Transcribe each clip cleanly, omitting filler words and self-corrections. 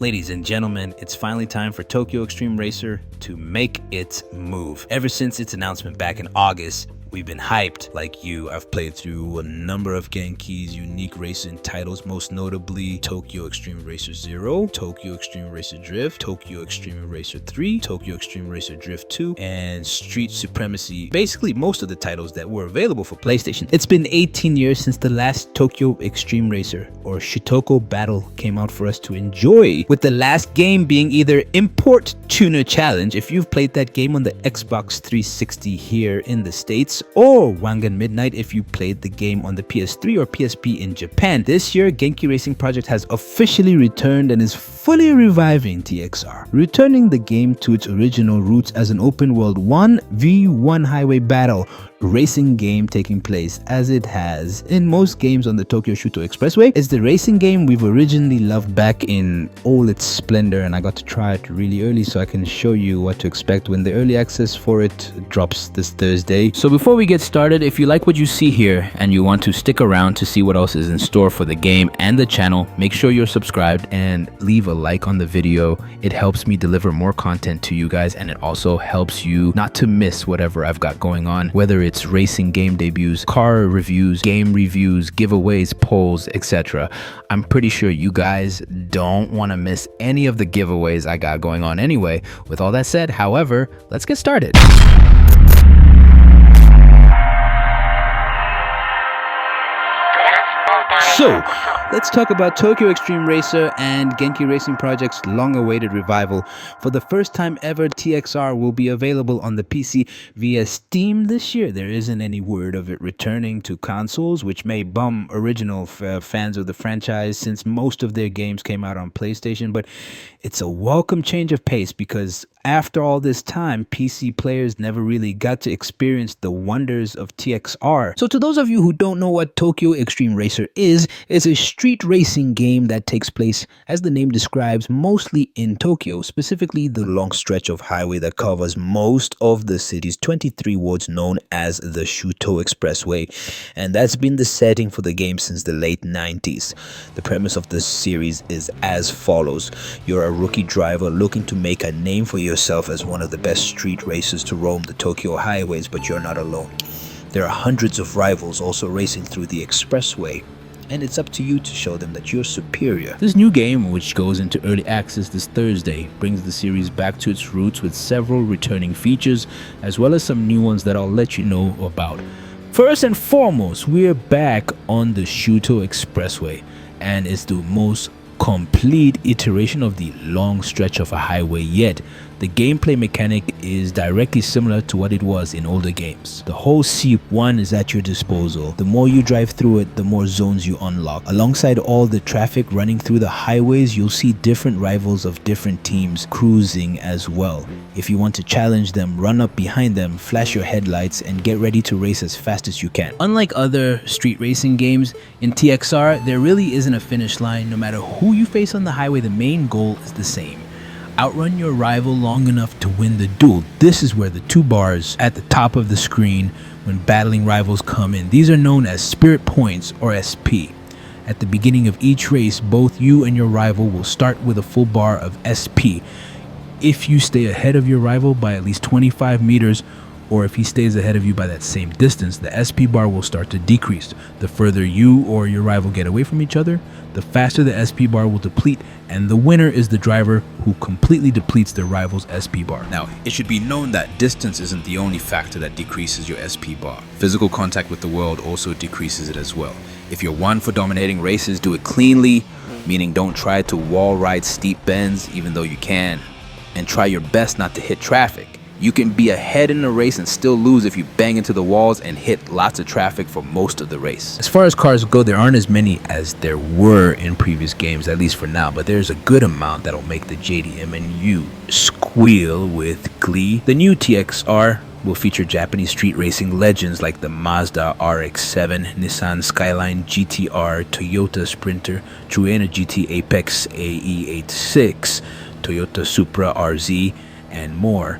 Ladies and gentlemen, it's finally time for Tokyo Xtreme Racer to make its move. Ever since its announcement back in August, we've been hyped. Like you, I've played through a number of Genki's unique racing titles, most notably Tokyo Xtreme Racer 0, Tokyo Xtreme Racer Drift, Tokyo Xtreme Racer 3, Tokyo Xtreme Racer Drift 2, and Street Supremacy. Basically, most of the titles that were available for PlayStation. It's been 18 years since the last Tokyo Xtreme Racer, or Shutoko battle, came out for us to enjoy, with the last game being either Import Tuner Challenge, if you've played that game on the Xbox 360 here in the States, or Wangan Midnight if you played the game on the PS3 or PSP in Japan. This year, Genki Racing Project has officially returned and is fully reviving TXR, returning the game to its original roots as an open world 1v1 highway battle racing game taking place as it has in most games on the Tokyo Shuto Expressway. It's the racing game we've originally loved back in all its splendor, and I got to try it really early so I can show you what to expect when the early access for it drops this Thursday. So before we get started, if you like what you see here and you want to stick around to see what else is in store for the game and the channel, make sure you're subscribed and leave a like on the video. It helps me deliver more content to you guys, and it also helps you not to miss whatever I've got going on, whether it's racing game debuts, car reviews, game reviews, giveaways, polls, etc. I'm pretty sure you guys don't want to miss any of the giveaways I got going on anyway. With all that said, however, let's get started. So, let's talk about Tokyo Xtreme Racer and Genki Racing Project's long-awaited revival. For the first time ever, TXR will be available on the PC via Steam this year. There isn't any word of it returning to consoles, which may bum original fans of the franchise since most of their games came out on PlayStation, but it's a welcome change of pace because after all this time, PC players never really got to experience the wonders of TXR. So to those of you who don't know what Tokyo Xtreme Racer is, it's a street racing game that takes place, as the name describes, mostly in Tokyo, specifically the long stretch of highway that covers most of the city's 23 wards known as the Shuto Expressway. And that's been the setting for the game since the late 90s. The premise of this series is as follows. You're a rookie driver looking to make a name for yourself as one of the best street racers to roam the Tokyo highways, but you're not alone. There are hundreds of rivals also racing through the expressway, and it's up to you to show them that you're superior. This new game, which goes into early access this Thursday, brings the series back to its roots with several returning features, as well as some new ones that I'll let you know about. First and foremost, we're back on the Shuto Expressway, and it's the most complete iteration of the long stretch of a highway yet. The gameplay mechanic is directly similar to what it was in older games. The whole C1 is at your disposal. The more you drive through it, the more zones you unlock. Alongside all the traffic running through the highways, you'll see different rivals of different teams cruising as well. If you want to challenge them, run up behind them, flash your headlights, and get ready to race as fast as you can. Unlike other street racing games, in TXR, there really isn't a finish line. No matter who you face on the highway, the main goal is the same. Outrun your rival long enough to win the duel. This is where the two bars at the top of the screen when battling rivals come in. These are known as Spirit Points, or SP. At the beginning of each race, both you and your rival will start with a full bar of SP. If you stay ahead of your rival by at least 25 meters, or if he stays ahead of you by that same distance, the SP bar will start to decrease. The further you or your rival get away from each other, the faster the SP bar will deplete, and the winner is the driver who completely depletes their rival's SP bar. Now, it should be known that distance isn't the only factor that decreases your SP bar. Physical contact with the world also decreases it as well. If you're one for dominating races, do it cleanly, meaning don't try to wall ride steep bends even though you can, and try your best not to hit traffic. You can be ahead in a race and still lose if you bang into the walls and hit lots of traffic for most of the race. As far as cars go, there aren't as many as there were in previous games, at least for now, but there's a good amount that'll make the JDM&U squeal with glee. The new TXR will feature Japanese street racing legends like the Mazda RX-7, Nissan Skyline GTR, Toyota Sprinter, Trueno GT Apex AE86, Toyota Supra RZ, and more.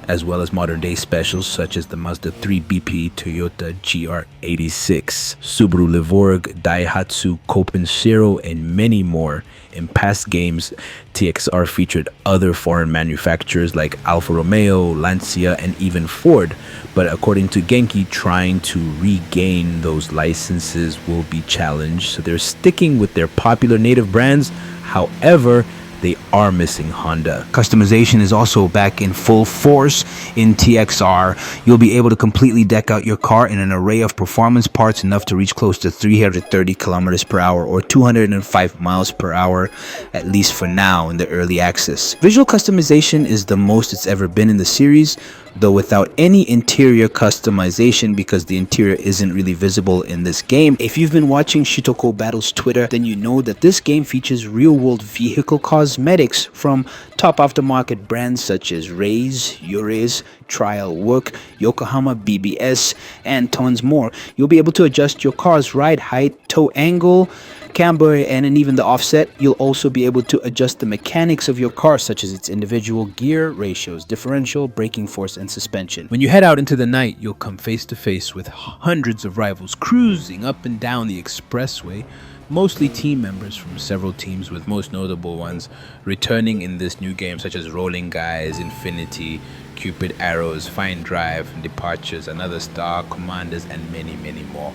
as well as modern day specials such as the Mazda 3 BP, Toyota GR86, Subaru Levorg, Daihatsu Copen Zero, and many more. In past games, TXR featured other foreign manufacturers like Alfa Romeo, Lancia, and even Ford. But according to Genki, trying to regain those licenses will be challenged. So they're sticking with their popular native brands. However, they are missing Honda. Customization is also back in full force in TXR. You'll be able to completely deck out your car in an array of performance parts enough to reach close to 330 kilometers per hour or 205 miles per hour, at least for now in the early access. Visual customization is the most it's ever been in the series, though without any interior customization because the interior isn't really visible in this game. If you've been watching Shutoko Battle's Twitter, then you know that this game features real-world vehicle cosmetics from top aftermarket brands such as Raze, Uraze, Trial Work, Yokohama BBS, and tons more. You'll be able to adjust your car's ride height, toe angle, camber, and even the offset. You'll also be able to adjust the mechanics of your car, such as its individual gear ratios, differential, braking force, and suspension. When you head out into the night, you'll come face to face with hundreds of rivals cruising up and down the expressway, mostly team members from several teams, with most notable ones returning in this new game such as Rolling Guys, Infinity, Cupid Arrows, Fine Drive, Departures, Another Star, Commanders, and many more.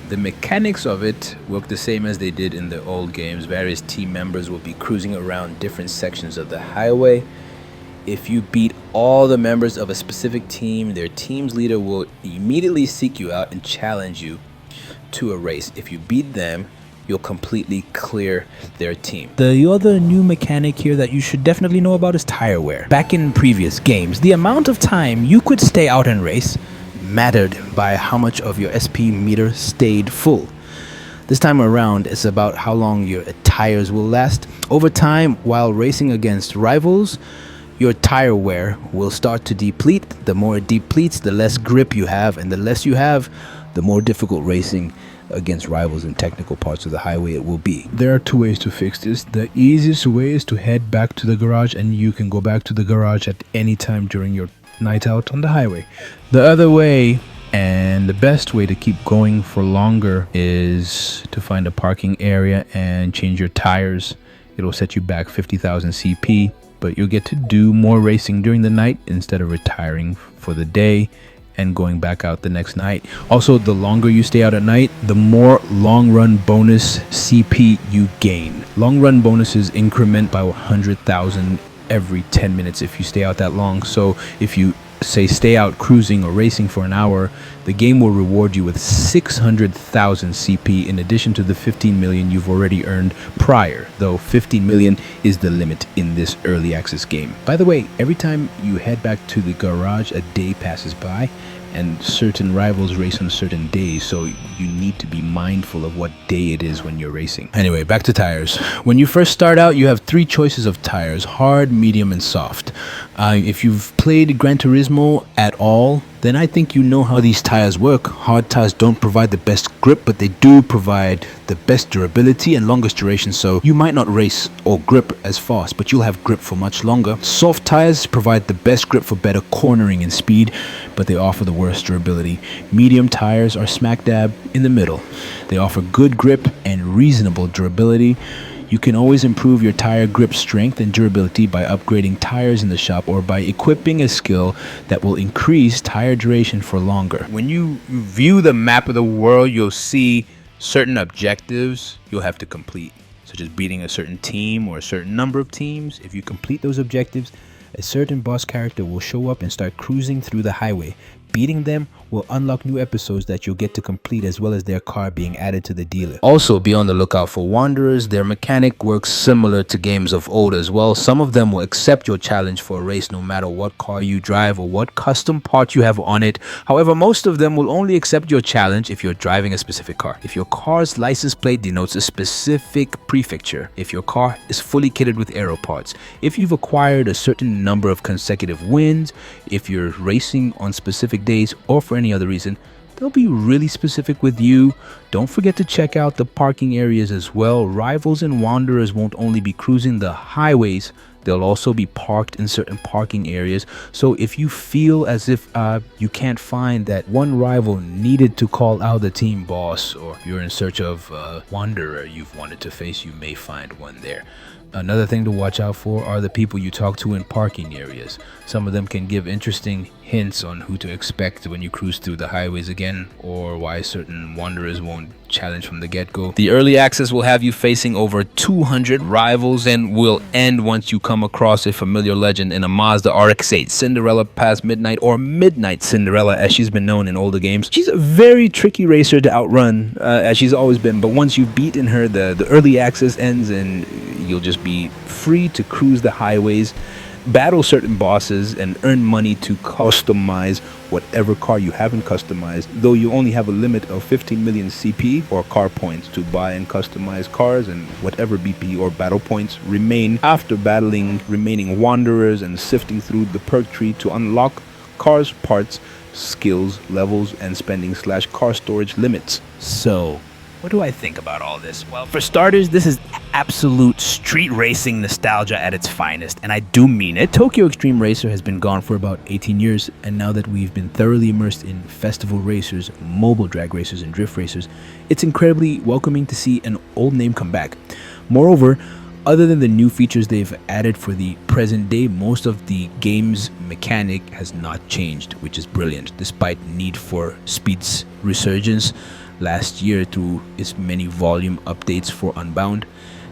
The mechanics of it work the same as they did in the old games. Various team members will be cruising around different sections of the highway. If you beat all the members of a specific team, their team's leader will immediately seek you out and challenge you to a race. If you beat them, you'll completely clear their team. The other new mechanic here that you should definitely know about is tire wear. Back in previous games, the amount of time you could stay out and race mattered by how much of your SP meter stayed full. This time around, it's about how long your tires will last. Over time, while racing against rivals, your tire wear will start to deplete. The more it depletes, the less grip you have, and the less you have, the more difficult racing against rivals in technical parts of the highway it will be. There are two ways to fix this. The easiest way is to head back to the garage, and you can go back to the garage at any time during your night out on the highway. The other way, and the best way to keep going for longer, is to find a parking area and change your tires. It'll set you back 50,000 CP, but you'll get to do more racing during the night instead of retiring for the day and going back out the next night. Also, the longer you stay out at night, the more long run bonus CP you gain. Long run bonuses increment by 100,000 every 10 minutes if you stay out that long. So if you say stay out cruising or racing for an hour, the game will reward you with 600,000 CP in addition to the 15 million you've already earned prior, though 15 million is the limit in this early access game. By the way, every time you head back to the garage, a day passes by, and certain rivals race on certain days, so you need to be mindful of what day it is when you're racing. Anyway, back to tires. When you first start out, you have three choices of tires: hard, medium, and soft. If you've played Gran Turismo at all, then I think you know how these tires work. Hard tires don't provide the best grip, but they do provide the best durability and longest duration, so you might not race or grip as fast, but you'll have grip for much longer. Soft tires provide the best grip for better cornering and speed, but they offer the worst durability. Medium tires are smack dab in the middle. They offer good grip and reasonable durability. You can always improve your tire grip strength and durability by upgrading tires in the shop or by equipping a skill that will increase tire duration for longer. When you view the map of the world, you'll see certain objectives you'll have to complete, such as beating a certain team or a certain number of teams. If you complete those objectives, a certain boss character will show up and start cruising through the highway. Beating them will unlock new episodes that you'll get to complete, as well as their car being added to the dealer. Also, be on the lookout for Wanderers. Their mechanic works similar to games of old as well. Some of them will accept your challenge for a race no matter what car you drive or what custom part you have on it. However, most of them will only accept your challenge if you're driving a specific car. If your car's license plate denotes a specific prefecture, if your car is fully kitted with aero parts, if you've acquired a certain number of consecutive wins, if you're racing on specific days, or for any other reason, they'll be really specific with you. Don't forget to check out the parking areas as well. Rivals and Wanderers won't only be cruising the highways, they'll also be parked in certain parking areas. So if you feel as if you can't find that one rival needed to call out the team boss, or you're in search of a Wanderer you've wanted to face, you may find one there. Another thing to watch out for are the people you talk to in parking areas. Some of them can give interesting hints on who to expect when you cruise through the highways again, or why certain Wanderers won't challenge from the get-go. The early access will have you facing over 200 rivals and will end once you come across a familiar legend in a Mazda RX-8, Cinderella past midnight, or Midnight Cinderella as she's been known in older games. She's a very tricky racer to outrun, as she's always been, but once you've beaten her, the early access ends and you'll just be free to cruise the highways, battle certain bosses, and earn money to customize whatever car you haven't customized, though you only have a limit of 15 million CP or car points to buy and customize cars, and whatever BP or battle points remain after battling remaining Wanderers and sifting through the perk tree to unlock cars, parts, skills, levels, and spending / car storage limits. So what do I think about all this? Well, for starters, this is absolute street racing nostalgia at its finest, and I do mean it. Tokyo Xtreme Racer has been gone for about 18 years, and now that we've been thoroughly immersed in festival racers, mobile drag racers, and drift racers, it's incredibly welcoming to see an old name come back. Moreover, other than the new features they've added for the present day, most of the game's mechanic has not changed, which is brilliant, despite Need for Speed's resurgence last year through its many volume updates for Unbound.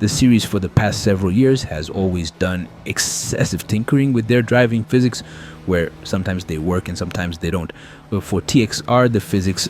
The series for the past several years has always done excessive tinkering with their driving physics, where sometimes they work and sometimes they don't. But for TXR, the physics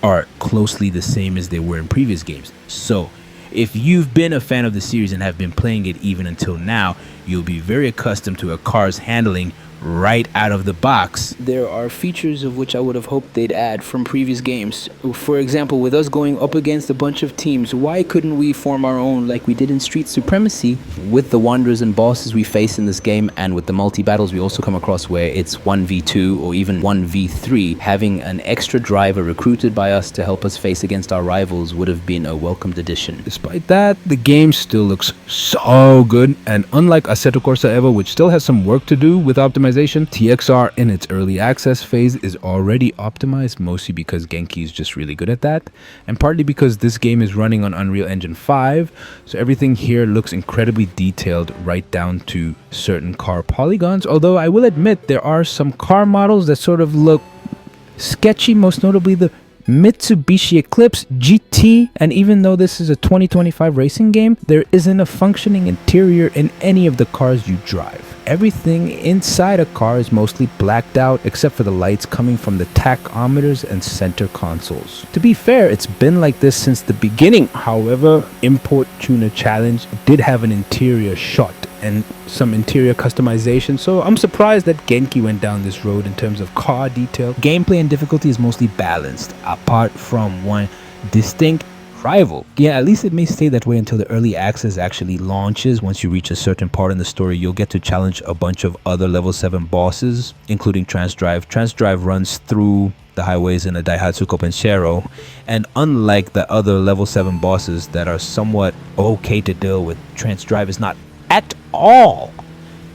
are closely the same as they were in previous games. So if you've been a fan of the series and have been playing it even until now, you'll be very accustomed to a car's handling right out of the box. There are features of which I would have hoped they'd add from previous games. For example, with us going up against a bunch of teams, why couldn't we form our own like we did in Street Supremacy? With the Wanderers and bosses we face in this game, and with the multi-battles we also come across where it's 1v2 or even 1v3, having an extra driver recruited by us to help us face against our rivals would have been a welcomed addition. Despite that, the game still looks so good, and unlike Assetto Corsa Evo, which still has some work to do with optimization, TXR in its early access phase is already optimized, mostly because Genki is just really good at that, and partly because this game is running on Unreal Engine 5, so everything here looks incredibly detailed right down to certain car polygons, although I will admit there are some car models that sort of look sketchy, most notably the Mitsubishi Eclipse GT, and even though this is a 2025 racing game, there isn't a functioning interior in any of the cars you drive. Everything inside a car is mostly blacked out except for the lights coming from the tachometers and center consoles. To be fair, it's been like this since the beginning. However, Import Tuner Challenge did have an interior shot and some interior customization, so I'm surprised that Genki went down this road in terms of car detail. Gameplay and difficulty is mostly balanced, apart from one distinct rival. Yeah, at least it may stay that way until the early access actually launches. Once you reach a certain part in the story, you'll get to challenge a bunch of other level 7 bosses, including Trans Drive. Trans Drive runs through the highways in a Daihatsu Copenchero, and unlike the other level 7 bosses that are somewhat okay to deal with, Trans Drive is not at all.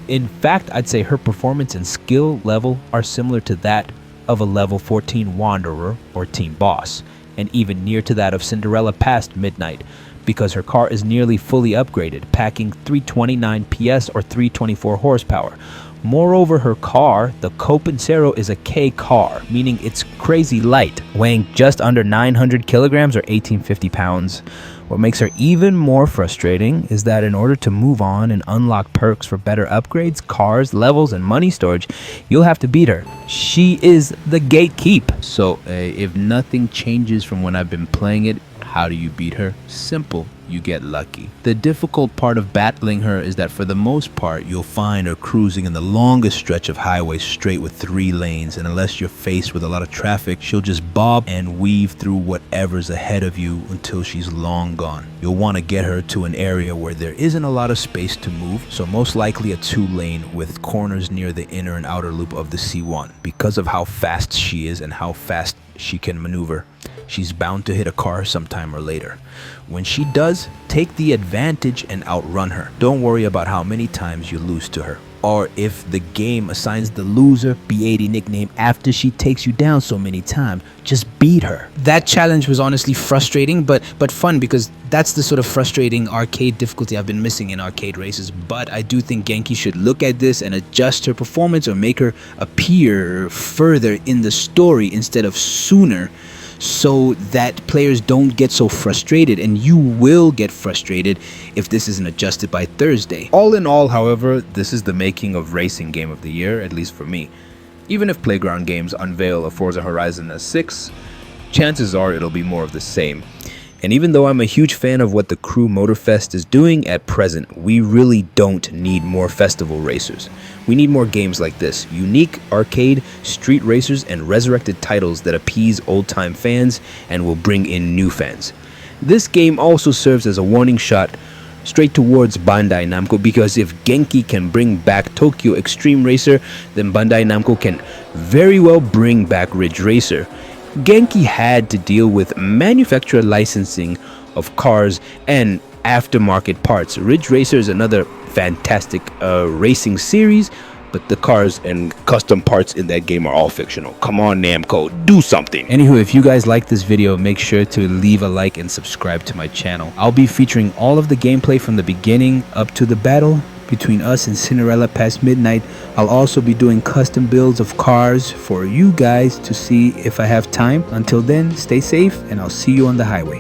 In fact, I'd say her performance and skill level are similar to that of a level 14 Wanderer or Team Boss, and even near to that of Cinderella past Midnight, because her car is nearly fully upgraded, packing 329 PS or 324 horsepower. Moreover, her car, the Copenchero, is a K car, meaning it's crazy light, weighing just under 900 kilograms or 1850 pounds. What makes her even more frustrating is that in order to move on and unlock perks for better upgrades, cars, levels, and money storage, you'll have to beat her. She is the gatekeep. So if nothing changes from when I've been playing it, how do you beat her? Simple. you get lucky. The difficult part of battling her is that for the most part, you'll find her cruising in the longest stretch of highway straight with 3 lanes, and unless you're faced with a lot of traffic, she'll just bob and weave through whatever's ahead of you until she's long gone. You'll want to get her to an area where there isn't a lot of space to move, so most likely a 2-lane with corners near the inner and outer loop of the C1. Because of how fast she is and how fast she can maneuver, she's bound to hit a car sometime or later. When she does, take the advantage and outrun her. Don't worry about how many times you lose to her, or if the game assigns the loser B80 nickname after she takes you down so many times. Just beat her. That challenge was honestly frustrating, but fun, because that's the sort of frustrating arcade difficulty I've been missing in arcade races. But I do think Genki should look at this and adjust her performance, or make her appear further in the story instead of sooner, so that players don't get so frustrated, and you will get frustrated if this isn't adjusted by Thursday. All in all, however, this is the making of Racing Game of the Year, at least for me. Even if Playground Games unveil a Forza Horizon 6, chances are it'll be more of the same. And even though I'm a huge fan of what the Crew Motorfest is doing at present, we really don't need more festival racers. We need more games like this, unique arcade, street racers, and resurrected titles that appease old-time fans and will bring in new fans. This game also serves as a warning shot straight towards Bandai Namco, because if Genki can bring back Tokyo Xtreme Racer, then Bandai Namco can very well bring back Ridge Racer. Genki had to deal with manufacturer licensing of cars and aftermarket parts. Ridge Racer is another fantastic racing series, but the cars and custom parts in that game are all fictional. Come on, Namco, do something. Anywho, if you guys like this video, make sure to leave a like and subscribe to my channel. I'll be featuring all of the gameplay from the beginning up to the battle between us and Cinderella past midnight. I'll also be doing custom builds of cars for you guys to see if I have time. Until then, stay safe, and I'll see you on the highway.